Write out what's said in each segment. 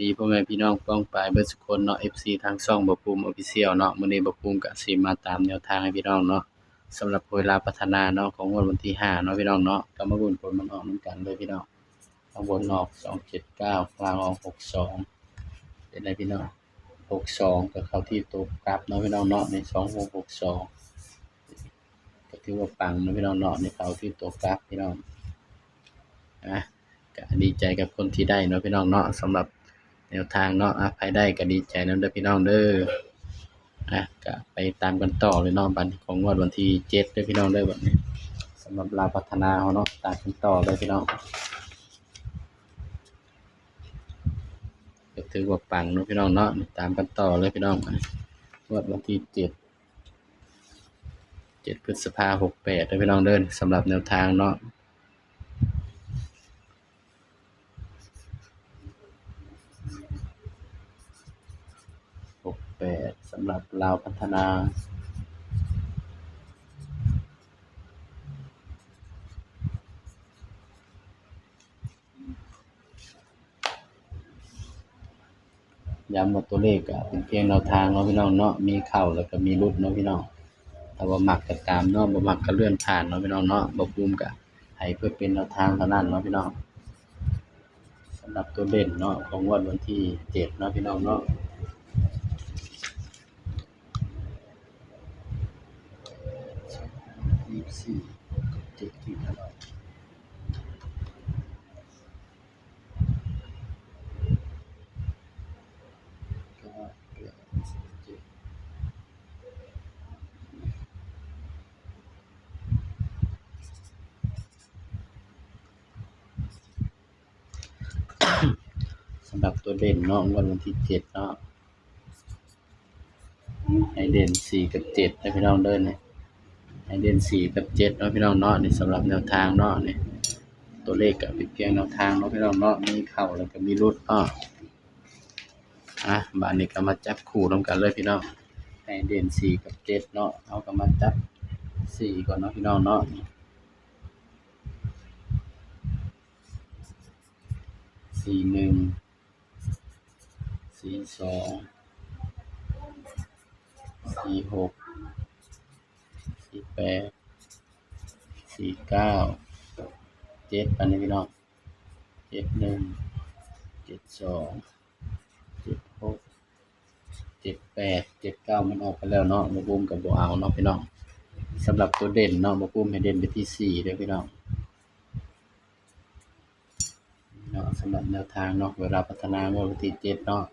ดีพ่อแม่พี่น้องป้องปรายเบิดซุคนเนาะ FC ทางช่องบ่ภูมิ Official เนาะมื้อนี้บ่ภูมิก็สิมาตามแนวทางให้พี่น้องเนาะสำหรับเวลาพัฒนาเนาะของงวดวันที่5เนาะพี่น้องเนาะก็มาลุ้นผลมันออกนำกันเลยพี่น้องข้างบนออก279กลางออก62เป็นไดพี่น้อง62ก็เข้าที่ตัวกลับเนาะพี่น้องเนาะนี่2662ก็ถือว่าปังเนาะพี่น้องเนาะนี่เข้าที่ตัวกลับพี่น้องอ่ะก็ดีใจกับคนที่ได้เนาะพี่น้องเนาะสำหรับแนวทางเนาะใครได้ก็ดีใจนำเด้อพี่น้องเด้อก็ไปตามกันต่อเลยเนาะบัดนี้ของงวดวันที่7เด้อพี่น้องเด้อบัดนี้สำหรับลาวพัฒนาเฮาเนาะตามกันต่อเลยพี่น้องก็ถือว่าปังเนาะพี่น้องเนาะตามกันต่อเลยพี่น้องงวดวันที่7พฤษภาคม68เด้อพี่น้องเด้อสำหรับแนวทางเนาะ68สำหรับลาวพัฒนาย้ำว่าตัวเลขก็เป็นเพียงแนวทางเนาะพี่น้องเนาะมีเข้าแล้วก็มีหลุดเนาะพี่น้องถ้าว่ามักก็ตามเนาะบ่มักก็เลื่อนผ่านเนาะพี่น้องเนาะบ่ภูมิก็ให้เพื่อเป็นแนวทางเท่านั้นเนาะพี่น้องสำหรับตัวเด่นเนาะของงวดวันที่7เนาะพี่น้องเนาะ24กับ7ที่ตลอดก็8 7สำหรับตัวเด่นเนาะงวดวันที่7เนาะให้เด่น4กับ7นะพี่น้องเด้อนี่ให้เด่น4กับ7เนาะพี่น้องเนาะนี่สำหรับแนวทางเนาะนี่ตัวเลขก็เป็นเพียงแนวทางเนาะพี่น้องเนาะมีเข้าแล้วก็มีหลุดเนาะบัดนี้ก็มาจับคู่นำกันเลยพี่น้องให้เด่น4กับ7เนาะเอาก็มาจับ4ก่อนเนาะพี่น้องเนาะ41 42 46 48 49 7อันนี้พี่น้อง71 72 76 78 79มันออกไปแล้วเนาะบ่ภูมิก็บ่เอาเนาะพี่น้องสำหรับตัวเด่นเนาะบ่ภูมิให้เด่นไปที่4เด้อพี่น้องเนาะสำหรับแนวทางเนาะเวลาพัฒนางวดวันที่7เนาะ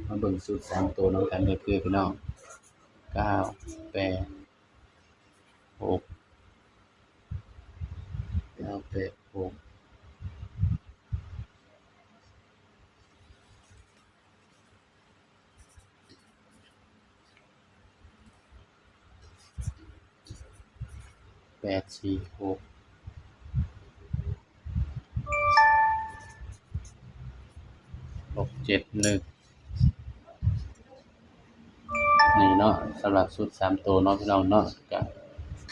มาเบิ่งสูตร3ตัวนำกันก็คือพี่น้อง9 8 6 9 8 6 8 4 6 6 7 1นี่เนาะสำหรับสูตร3ตัวเนาะพี่น้องเนาะก็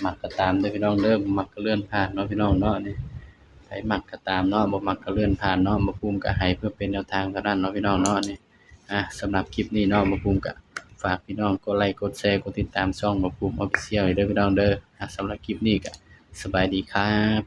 มักก็ตามเด้อพี่น้องเด้อบ่มักก็เลื่อนผ่านเนาะพี่น้องเนาะนี่ไผมักก็ตามเนาะบ่มักก็เลื่อนผ่านเนาะบ่ภูมิก็ให้เพื่อเป็นแนวทางเท่านั้นเนาะพี่น้องเนาะนี่สำหรับคลิปนี้เนาะบ่ภูมิก็ฝากพี่น้องกดไลค์กดแชร์กดติดตามช่องบ่ภูมิ Official ให้เด้อพี่น้องเด้อสำหรับคลิปนี้ก็สบายดีครับ